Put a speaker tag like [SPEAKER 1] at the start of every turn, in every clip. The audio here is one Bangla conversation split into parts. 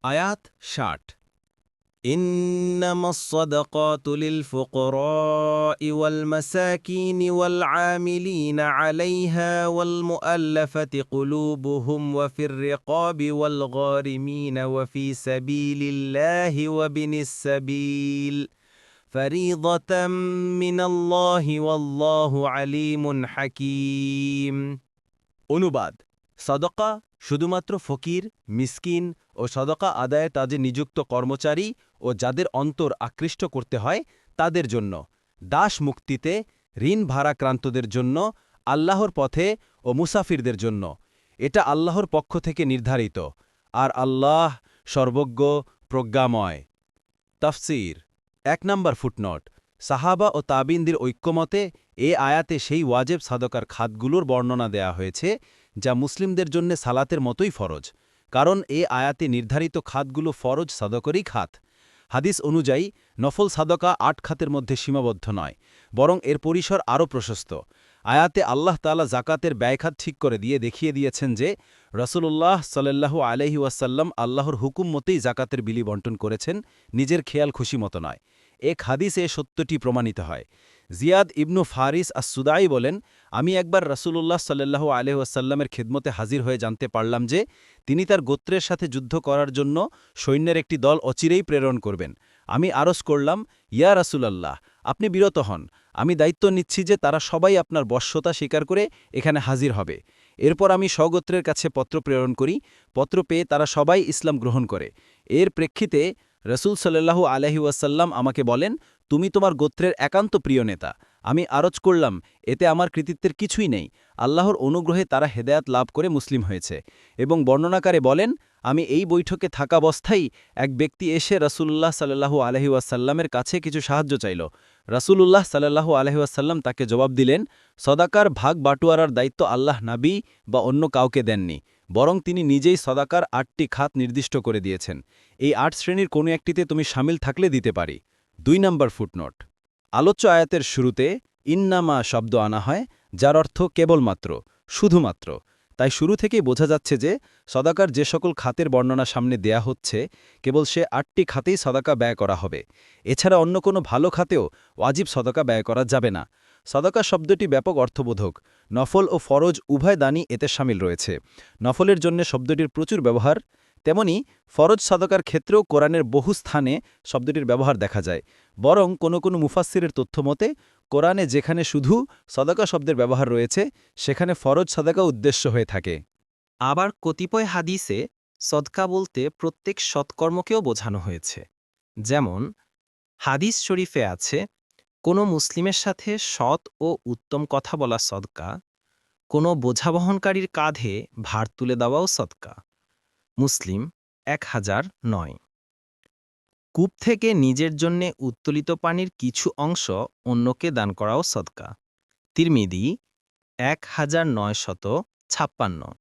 [SPEAKER 1] আয়াত ৬০ إنما الصدقات للفقراء والمساكين والعاملين عليها والمؤلفة قلوبهم وفي الرقاب والغارمين وفي سبيل الله وابن السبيل فريضة من الله والله عليم حكيم অনুবাদ সদকা শুধুমাত্র ফকির, মিসকিন ও সদকা আদায়ে কাজে নিযুক্ত কর্মচারী ও যাদের অন্তর আকৃষ্ট করতে হয় তাদের জন্য, দাস মুক্তিতে, ঋণ ভারাক্রান্তদের জন্য, আল্লাহর পথে ও মুসাফিরদের জন্য। এটা আল্লাহর পক্ষ থেকে নির্ধারিত, আর আল্লাহ সর্বজ্ঞ, প্রজ্ঞাময়। তাফসীর ১ নম্বর ফুটনোট সাহাবা ও তাবিনদের ঐক্যমতে এ আয়াতে সেই ওয়াজেব সাদকার খাতগুলোর বর্ণনা দেয়া হয়েছে যা মুসলিমদের জন্য সালাতের মতোই ফরজ, কারণ এ আয়াতে নির্ধারিত খাতগুলো ফরজ সাদকরই খাত। হাদিস অনুযায়ী নফল সাদকা ৮ খাতের মধ্যে সীমাবদ্ধ নয়, বরং এর পরিসর আরও প্রশস্ত। আয়াতে আল্লাহ তাআলা জাকাতের ব্যয়খাত ঠিক করে দিয়ে দেখিয়ে দিয়েছেন যে রাসূলুল্লাহ সাল্লাল্লাহু আলাইহি ওয়াসাল্লাম আল্লাহর হুকুম মতেই জাকাতের বিলি বণ্টন করেছেন, নিজের খেয়াল খুশি মতো নয়। এক হাদিসে সত্যটি প্রমাণিত হয়। জিয়াদ ইবনু ফারিস আস-সুদাই বলেন, আমি একবার রাসূলুল্লাহ সাল্লাল্লাহু আলাইহি ওয়াসাল্লামের খিদমতে হাজির হয়ে জানতে পারলাম যে তিনি তার গোত্রের সাথে যুদ্ধ করার জন্য সৈন্যের একটি দল অচিরেই প্রেরণ করবেন। আমি আরজ করলাম, ইয়া রাসূলাল্লাহ, আপনি বিরত হন, আমি দায়িত্ব নিচ্ছি যে তারা সবাই আপনার বশ্যতা স্বীকার করে এখানে হাজির হবে। এরপর আমি স্বগোত্রের কাছে পত্র প্রেরণ করি। পত্র পেয়ে তারা সবাই ইসলাম গ্রহণ করে। এর প্রেক্ষিতে রসুল সাল্লাল্লাহু আলাইহি ওয়াসাল্লাম আমাকে বলেন, তুমি তোমার গোত্রের একান্ত প্রিয় নেতা। আমি আরজ করলাম, এতে আমার কৃতিত্বের কিছুই নেই, আল্লাহর অনুগ্রহে তারা হেদায়াত লাভ করে মুসলিম হয়েছে। এবং বর্ণনাকারে বলেন, আমি এই বৈঠকে থাকাবস্থায় এক ব্যক্তি এসে রাসূলুল্লাহ সাল্লাল্লাহু আলাইহি ওয়াসাল্লামের কাছে কিছু সাহায্য চাইল। রাসূলুল্লাহ সাল্লাল্লাহু আলাইহি ওয়াসাল্লাম তাকে জবাব দিলেন, সদাকার ভাগ বাটোয়ারার দায়িত্ব আল্লাহ নাবী বা অন্য কাউকে দেননি, বরং তিনি নিজেই সদাকার ৮টি খাত নির্দিষ্ট করে দিয়েছেন। এই ৮ শ্রেণীর কোনো একটিতে তুমি শামিল থাকলে দিতে পারি। ২ নম্বর ফুটনোট আলোচ্য আয়াতের শুরুতে ইন্নামা শব্দ আনা হয়, যার অর্থ কেবলমাত্র, শুধুমাত্র। তাই শুরু থেকেই বোঝা যাচ্ছে যে সদাকার যে সকল খাতের বর্ণনা সামনে দেয়া হচ্ছে কেবল সে ৮টি খাতেই সদাকা ব্যয় করা হবে। এছাড়া অন্য কোনো ভালো খাতেও ওয়াজিব সদাকা ব্যয় করা যাবে না। সদাকা শব্দটি ব্যাপক অর্থবোধক, নফল ও ফরজ উভয় দানই এতে শামিল রয়েছে। নফলের জন্য শব্দটির প্রচুর ব্যবহার, তেমনি ফরজ সাদকার ক্ষেত্রেও কোরআনের বহু স্থানে শব্দটির ব্যবহার দেখা যায়। বরং কোনো কোনো মুফাসসিরের তথ্যমতে কোরআনে যেখানে শুধু সদাকা শব্দের ব্যবহার রয়েছে সেখানে ফরজ সাদাকা উদ্দেশ্য হয়ে থাকে।
[SPEAKER 2] আবার কতিপয় হাদিসে সদকা বলতে প্রত্যেক সৎকর্মকেও বোঝানো হয়েছে। যেমন হাদিস শরীফে আছে, কোনো মুসলিমের সাথে সৎ ও উত্তম কথা বলা সদকা, কোনো বোঝাবহনকারীর কাঁধে ভার তুলে দেওয়াও সদকা। মুসলিম ১০০৯। কূপ থেকে নিজের জন্যে উত্তোলিত পানির কিছু অংশ অন্যকে দান করাও সদকা। তিরমিজি ১৯৫৬।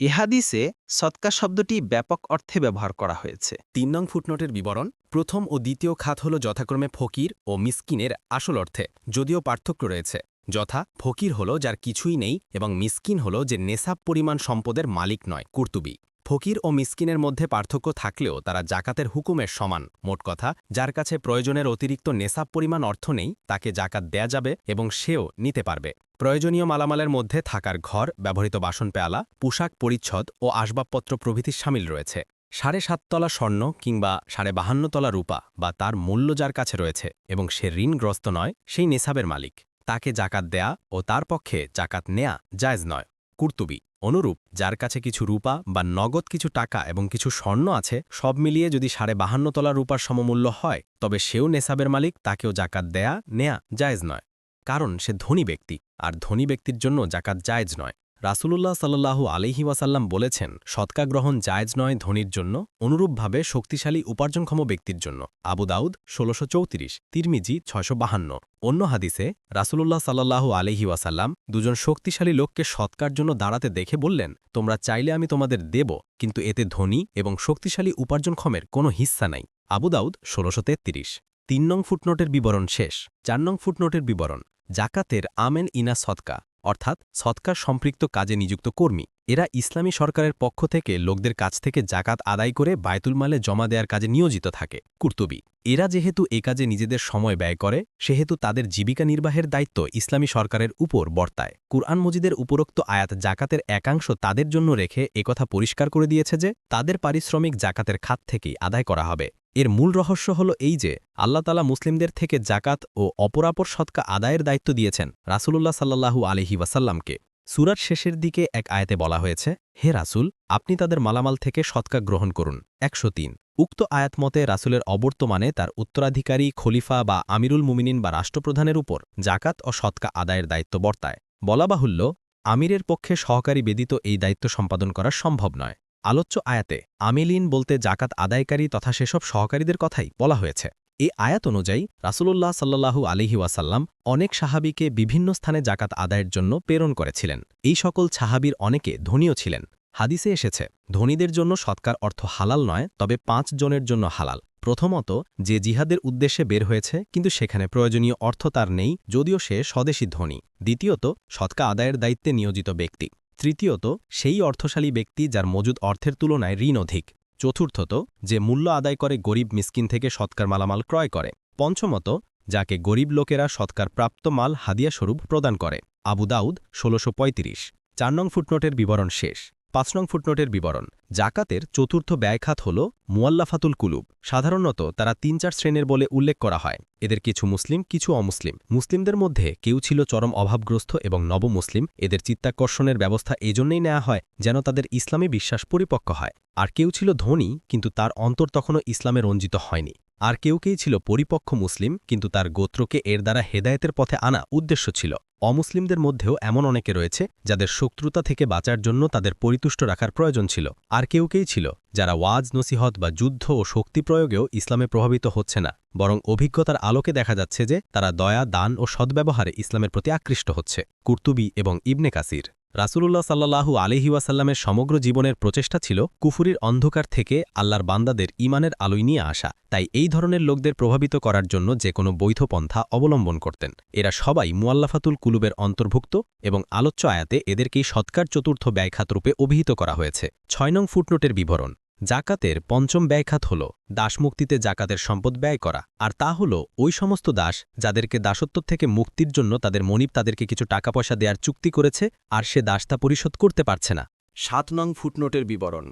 [SPEAKER 2] এ হাদিসে সদকা শব্দটি ব্যাপক অর্থে ব্যবহার করা হয়েছে।
[SPEAKER 3] ৩ নং ফুটনোটের বিবরণ প্রথম ও দ্বিতীয় খাত হল যথাক্রমে ফকির ও মিসকিনের আসল অর্থে, যদিও পার্থক্য রয়েছে। যথা ফকির হল যার কিছুই নেই এবং মিসকিন হল যে নেসাব পরিমাণ সম্পদের মালিক নয়, কুর্তুবী। ফকির ও মিসকিনের মধ্যে পার্থক্য থাকলেও তারা জাকাতের হুকুমের সমান। মোট কথা, যার কাছে প্রয়োজনের অতিরিক্ত নেসাব পরিমাণ অর্থ নেই তাকে জাকাত দেয়া যাবে এবং সেও নিতে পারবে। প্রয়োজনীয় মালামালের মধ্যে থাকার ঘর, ব্যবহৃত বাসন পেয়ালা, পোশাক পরিচ্ছদ ও আসবাবপত্র প্রভৃতি শামিল রয়েছে। ৭.৫ তলা স্বর্ণ কিংবা ৫.৫ তলা রূপা বা তার মূল্য যার কাছে রয়েছে এবং সে ঋণগ্রস্ত নয়, সেই নেসাবের মালিক, তাকে জাকাত দেয়া ও তার পক্ষে জাকাত নেয়া জায়েজ নয়, কুর্তুবী। অনুরূপ যার কাছে কিছু রূপা বা নগদ কিছু টাকা এবং কিছু স্বর্ণ আছে, সব মিলিয়ে যদি ৫.৫ তলা রূপার সমমূল্য হয় তবে সেও নেসাবের মালিক, তাকেও জাকাত দেয়া নেয়া জায়েজ নয়, কারণ সে ধনী ব্যক্তি, আর ধনী ব্যক্তির জন্য জাকাত জায়েজ নয়। রাসূলুল্লাহ সাল্লাল্লাহু আলাইহি ওয়াসাল্লাম বলেছেন, সদকা গ্রহণ জায়েজ নয় ধনীর জন্য, অনুরূপভাবে শক্তিশালী উপার্জনক্ষম ব্যক্তির জন্য। আবু দাউদ ১৬৩৪, তিরমিজি ৬৫২। অন্য হাদিসে রাসূলুল্লাহ সাল্লাল্লাহু আলাইহি ওয়াসাল্লাম দুজন শক্তিশালী লোককে সৎকার জন্য দাঁড়াতে দেখে বললেন, তোমরা চাইলে আমি তোমাদের দেব, কিন্তু এতে ধনী এবং শক্তিশালী উপার্জনক্ষমের কোনো হিস্সা নাই। আবু দাউদ ১৬৩৩। ৩ নং ফুটনোটের বিবরণ শেষ। ৪ নং ফুটনোটের বিবরণ জাকাতের আমেন ইনা সদকা, অর্থাৎ সৎকার সম্পৃক্ত কাজে নিযুক্ত কর্মী। এরা ইসলামী সরকারের পক্ষ থেকে লোকদের কাছ থেকে জাকাত আদায় করে বায়তুল মালে জমা দেওয়ার কাজে নিয়োজিত থাকে। কুর্তুবী: এরা যেহেতু এ কাজে নিজেদের সময় ব্যয় করে, সেহেতু তাদের জীবিকা নির্বাহের দায়িত্ব ইসলামী সরকারের উপর বর্তায়। কুরআন মজিদের উপরোক্ত আয়াত জাকাতের একাংশ তাদের জন্য রেখে একথা পরিষ্কার করে দিয়েছে যে তাদের পারিশ্রমিক জাকাতের খাত থেকেই আদায় করা হবে। এর মূল রহস্য হল এই যে আল্লাহ তাআলা মুসলিমদের থেকে জাকাত ও অপরাপর সদকা আদায়ের দায়িত্ব দিয়েছেন রাসূলুল্লাহ সাল্লাল্লাহু আলাইহি ওয়াসাল্লামকে। সূরার শেষের দিকে এক আয়াতে বলা হয়েছে, হে রাসূল, আপনি তাদের মালামাল থেকে সদকা গ্রহণ করুন। 103। উক্ত আয়াত মতে রাসূলের অবর্তমানে তার উত্তরাধিকারী খলিফা বা আমিরুল মুমিনিন বা রাষ্ট্রপ্রধানের উপর জাকাত ও সদকা আদায়ের দায়িত্ব বর্তায়। বলা বাহুল্য, আমিরের পক্ষে সহকারী ব্যতীত এই দায়িত্ব সম্পাদন করা সম্ভব নয়। আলোচ্য আয়াতে আমিলিন বলতে জাকাত আদায়কারী তথা সেসব সহকারীদের কথাই বলা হয়েছে। এই আয়াত অনুযায়ী রাসূলুল্লাহ সাল্লাল্লাহু আলাইহি ওয়াসাল্লাম অনেক সাহাবীকে বিভিন্ন স্থানে জাকাত আদায়ের জন্য প্রেরণ করেছিলেন। এই সকল সাহাবীর অনেকে ধনীও ছিলেন। হাদিসে এসেছে, ধনীদের জন্য সৎকার অর্থ হালাল নয়, তবে 5 জনের জন্য হালাল। প্রথমত, যে জিহাদের উদ্দেশ্যে বের হয়েছে কিন্তু সেখানে প্রয়োজনীয় অর্থ তার নেই, যদিও সে স্বদেশী ধনী। দ্বিতীয়ত, সৎকা আদায়ের দায়িত্বে নিয়োজিত ব্যক্তি। তৃতীয়ত, সেই অর্থশালী ব্যক্তি যার মজুদ অর্থের তুলনায় ঋণ অধিক। চতুর্থত, যে মূল্য আদায় করে গরিব মিসকিন থেকে সৎকার মালামাল ক্রয় করে। পঞ্চমত, যাকে গরিব লোকেরা সৎকার প্রাপ্ত মাল হাদিয়া স্বরূপ প্রদান করে। আবু দাউদ ১৬৩৫। 4 নং ফুটনোটের বিবরণ শেষ। 5 নং ফুটনোটের বিবরণ। জাকাতের চতুর্থ ব্যয়খাত হল মুআল্লাফাতুল কুলুব। সাধারণত তারা 3-4 শ্রেণীর বলে উল্লেখ করা হয়। এদের কিছু মুসলিম, কিছু অমুসলিম। মুসলিমদের মধ্যে কেউ ছিল চরম অভাবগ্রস্ত এবং নবমুসলিম। এদের চিত্তাকর্ষণের ব্যবস্থা এজন্যই নেওয়া হয় যেন তাদের ইসলামী বিশ্বাস পরিপক্ক হয়। আর কেউ ছিল ধনী, কিন্তু তার অন্তর তখনও ইসলামে রঞ্জিত হয়নি। আর কেউ ছিল পরিপক্ক মুসলিম, কিন্তু তার গোত্রকে এর দ্বারা হেদায়েতের পথে আনা উদ্দেশ্য ছিল। অমুসলিমদের মধ্যেও এমন অনেকে রয়েছে যাদের শত্রুতা থেকে বাঁচার জন্য তাদের পরিতুষ্ট রাখার প্রয়োজন ছিল। আর কেউ ছিল যারা ওয়াজ নসিহত বা যুদ্ধ ও শক্তি প্রয়োগেও ইসলামে প্রভাবিত হচ্ছে না, বরং অভিজ্ঞতার আলোকে দেখা যাচ্ছে যে তারা দয়া, দান ও সদ্ব্যবহারে ইসলামের প্রতি আকৃষ্ট হচ্ছে। কুর্তুবী এবং ইবনে কাসির: রাসূলুল্লাহ সাল্লাল্লাহু আলাইহি ওয়াসাল্লামের সমগ্র জীবনের প্রচেষ্টা ছিল কুফুরির অন্ধকার থেকে আল্লাহর বান্দাদের ঈমানের আলোয় নিয়ে আসা। তাই এই ধরনের লোকদের প্রভাবিত করার জন্য যে কোনো বৈধ পন্থা অবলম্বন করতেন। এরা সবাই মুআল্লাফাতুল কুলুবের অন্তর্ভুক্ত এবং আলোচ্য আয়াতে এদেরকেই সৎকার চতুর্থ ব্যয়খাতরূপে অভিহিত করা হয়েছে। 6 নং ফুটনোটের বিবরণ। জাকাতের পঞ্চম ব্যয়খাত হল দাসমুক্তিতে জাকাতের সম্পদ ব্যয় করা। আর তা হল ওই সমস্ত দাস যাদেরকে দাসত্ব থেকে মুক্তির জন্য তাদের মনিব তাদেরকে কিছু টাকা পয়সা দেওয়ার চুক্তি করেছে, আর সে দাসতা পরিশোধ করতে পারছে না।
[SPEAKER 1] 7 নং ফুটনোটের বিবরণ।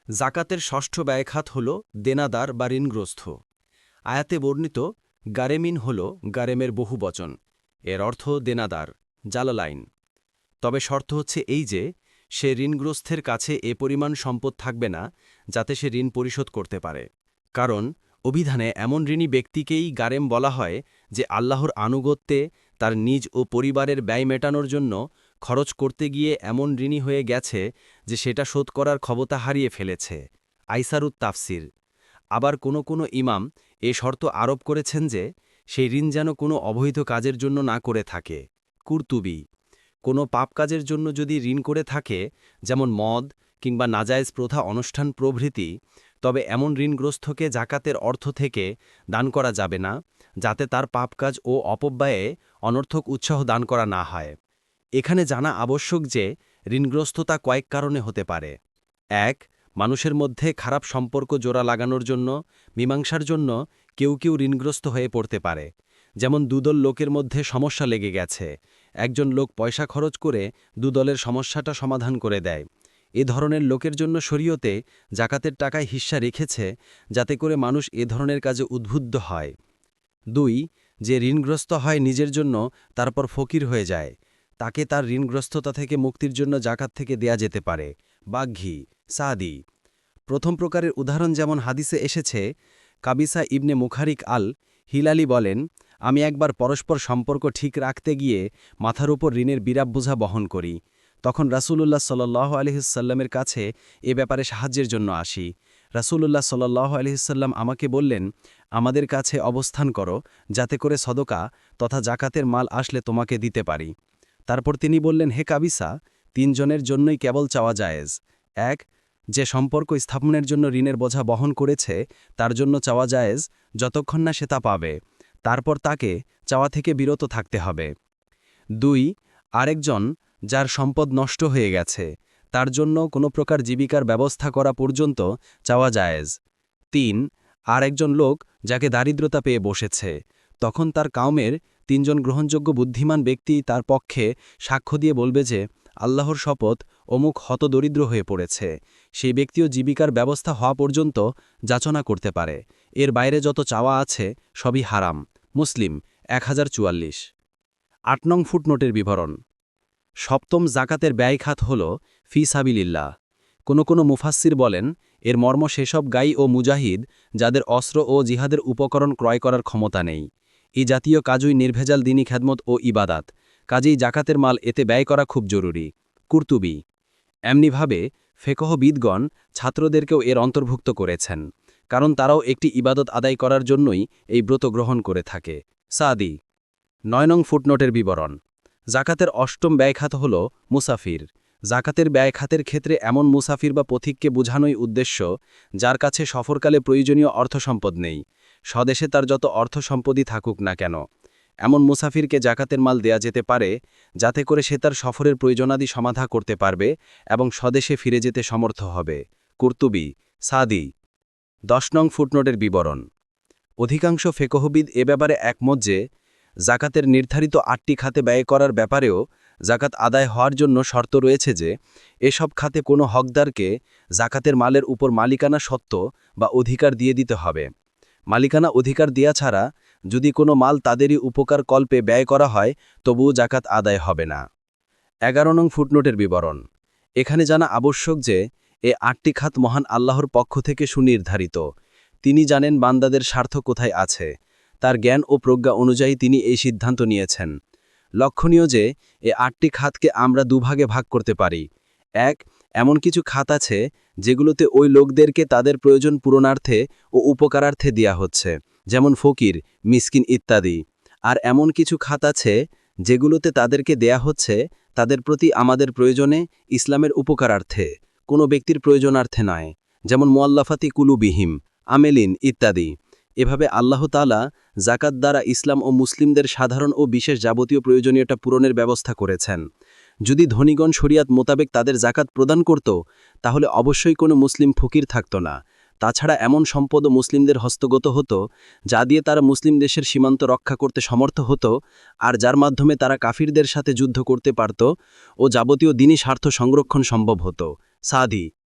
[SPEAKER 1] জাকাতের ষষ্ঠ ব্যয়খাত হল দেনাদার বা ঋণগ্রস্ত। আয়াতে বর্ণিত গারেমিন হল গারেমের বহুবচন। এর অর্থ দেনাদার, জালালাইন। তবে শর্ত হচ্ছে এই যে সে ঋণগ্রস্তের কাছে এ পরিমাণ সম্পদ থাকবে না যাতে সে ঋণ পরিশোধ করতে পারে। কারণ অভিধানে এমন ঋণী ব্যক্তিকেই গারেম বলা হয় যে আল্লাহর আনুগত্যে তার নিজ ও পরিবারের ব্যয় মেটানোর জন্য খরচ করতে গিয়ে এমন ঋণী হয়ে গেছে যে সেটা শোধ করার ক্ষমতা হারিয়ে ফেলেছে। আইসারুত তাফসির। আবার কোনো ইমাম এ শর্ত আরোপ করেছেন যে সেই ঋণ যেন কোনো অবৈধ কাজের জন্য না করে থাকে। কুর্তুবী। কোনো পাপ কাজের জন্য যদি ঋণ করে থাকে, যেমন মদ কিংবা নাজায়েজ প্রথা অনুষ্ঠান প্রভৃতি, তবে এমন ঋণগ্রস্তকে জাকাতের অর্থ থেকে দান করা যাবে না, যাতে তার পাপ কাজ ও অপব্যয়ে অনর্থক উৎসাহ দান করা না হয়। এখানে জানা আবশ্যক যে ঋণগ্রস্ততা কয়েক কারণে হতে পারে। 1. মানুষের মধ্যে খারাপ সম্পর্ক জোড়া লাগানোর জন্য, মীমাংসার জন্য কেউ ঋণগ্রস্ত হয়ে পড়তে পারে। যেমন দুদল লোকের মধ্যে সমস্যা লেগে গেছে, একজন লোক পয়সা খরচ করে দুদলের সমস্যাটা সমাধান করে দেয়। এ ধরনের লোকের জন্য শরীয়তে জাকাতের টাকায় হিস্সা রেখেছে, যাতে করে মানুষ এ ধরনের কাজে উদ্বুদ্ধ হয়। 2. যে ঋণগ্রস্ত হয় নিজের জন্য, তারপর ফকির হয়ে যায়, তাকে তার ঋণগ্রস্ততা থেকে মুক্তির জন্য জাকাত থেকে দেয়া যেতে পারে। বাগ্ঘি, সাদি। প্রথম প্রকারের উদাহরণ যেমন হাদিসে এসেছে, কাবিসা ইবনে মুখারিক আল হিলালি বলেন, আমি একবার পরস্পর সম্পর্ক ঠিক রাখতে গিয়ে মাথার উপর ঋণের বিরাপ বোঝা বহন করি। তখন রাসূলুল্লাহ সাল্লাল্লাহু আলাইহি ওয়াসাল্লামের কাছে এ ব্যাপারে সাহায্যের জন্য আসি। রাসূলুল্লাহ সাল্লাল্লাহু আলাইহি ওয়াসাল্লাম আমাকে বললেন, আমাদের কাছে অবস্থান করো, যাতে করে সদকা তথা জাকাতের মাল আসলে তোমাকে দিতে পারি। তারপর তিনি বললেন, হে কাবিসা, 3 জনের জন্যই কেবল চাওয়া জায়েজ। 1. যে সম্পর্ক স্থাপনের জন্য ঋণের বোঝা বহন করেছে তার জন্য চাওয়া জায়েজ যতক্ষণ না সে তা পাবে, তারপর তাকে চাওয়া থেকে বিরত থাকতে হবে। 2. আরেকজন যার সম্পদ নষ্ট হয়ে গেছে,
[SPEAKER 4] তার জন্য কোনো প্রকার জীবিকার ব্যবস্থা করা পর্যন্ত চাওয়া জায়েজ। ৩ আর একজন লোক যাকে দারিদ্রতা পেয়ে বসেছে, তখন তার কাউমের ৩ জন গ্রহণযোগ্য বুদ্ধিমান ব্যক্তি তার পক্ষে সাক্ষ্য দিয়ে বলবে যে আল্লাহর শপথ অমুক হতদরিদ্র হয়ে পড়েছে। সেই ব্যক্তিও জীবিকার ব্যবস্থা হওয়া পর্যন্ত যাচনা করতে পারে। এর বাইরে যত চাওয়া আছে সবই হারাম। মুসলিম 1044। ৮ নং ফুটনোটের বিবরণ। সপ্তম জাকাতের ব্যয় খাত হল ফি সাবিলিল্লাহ। কোনো মুফাসসির বলেন এর মর্ম সেসব গাই ও মুজাহিদ যাদের অস্ত্র ও জিহাদের উপকরণ ক্রয় করার ক্ষমতা নেই। এই জাতীয় কাজই নির্ভেজাল দিনী খেদমত ও ইবাদাত, কাজেই জাকাতের মাল এতে ব্যয় করা খুব জরুরি। কুরতুবী। এমনিভাবে ফেকহবিদগণ ছাত্রদেরকেও এর অন্তর্ভুক্ত করেছেন, কারণ তারাও একটি ইবাদত আদায় করার জন্যই এই ব্রত গ্রহণ করে থাকে। সাদি। ৯ নং ফুটনোটের বিবরণ। জাকাতের অষ্টম ব্যয়খাত হল মুসাফির। জাকাতের ব্যয়খাতের ক্ষেত্রে এমন মুসাফির বা পথিককে বোঝানোই উদ্দেশ্য যার কাছে সফরকালে প্রয়োজনীয় অর্থসম্পদ নেই, স্বদেশে তার যত অর্থসম্পদই থাকুক না কেন। এমন মুসাফিরকে জাকাতের মাল দেয়া যেতে পারে যাতে করে সে তার সফরের প্রয়োজনাদি সমাধা করতে পারবে এবং স্বদেশে ফিরে যেতে সমর্থ হবে। কুরতুবী। সাদি। ১০ নং ফুটনোটের বিবরণ। অধিকাংশ ফেকহবিদ এ ব্যাপারে একমত যে জাকাতের নির্ধারিত ৮টি খাতে ব্যয় করার ব্যাপারেও জাকাত আদায় হওয়ার জন্য শর্ত রয়েছে যে এসব খাতে কোনো হকদারকে জাকাতের মালের উপর মালিকানা সত্ত্ব বা অধিকার দিয়ে দিতে হবে। মালিকানা অধিকার দেয়া ছাড়া যদি কোনো মাল তাদেরই উপকার কল্পে ব্যয় করা হয় তবুও জাকাত আদায় হবে না। ১১ নং ফুটনোটের বিবরণ। এখানে জানা আবশ্যক যে এ ৮টি খাত মহান আল্লাহর পক্ষ থেকে সুনির্ধারিত। তিনি জানেন বান্দাদের স্বার্থ কোথায় আছে, তার জ্ঞান ও প্রজ্ঞা অনুযায়ী তিনি এই সিদ্ধান্ত নিয়েছেন। লক্ষণীয় যে এ ৮টি খাতকে আমরা দুভাগে ভাগ করতে পারি। ১ এমন কিছু খাত আছে যেগুলোতে ওই লোকদেরকে তাদের প্রয়োজন পূরণার্থে ও উপকারার্থে দেয়া হচ্ছে, যেমন ফকির, মিসকিন ইত্যাদি। আর এমন কিছু খাত আছে যেগুলোতে তাদেরকে দেয়া হচ্ছে তাদের প্রতি আমাদের প্রয়োজনে ইসলামের উপকারার্থে, কোনো ব্যক্তির প্রয়োজনার্থে নয়, যেমন মুআল্লাফাতি কুলুবিহিম, আমেলিন ইত্যাদি। এভাবে আল্লাহ তাআলা জাকাত দ্বারা ইসলাম ও মুসলিমদের সাধারণ ও বিশেষ যাবতীয় প্রয়োজনীয়তা পূরণের ব্যবস্থা করেছেন। যদি ধনীগণ শরিয়াত মোতাবেক তাদের জাকাত প্রদান করত তাহলে অবশ্যই কোনো মুসলিম ফকির থাকত না। তাছাড়া এমন সম্পদও মুসলিমদের হস্তগত হতো যা দিয়ে তারা মুসলিম দেশের সীমান্ত রক্ষা করতে সমর্থ হতো, আর যার মাধ্যমে তারা কাফিরদের সাথে যুদ্ধ করতে পারত ও যাবতীয় দিনী স্বার্থ সংরক্ষণ সম্ভব হতো। সাদি।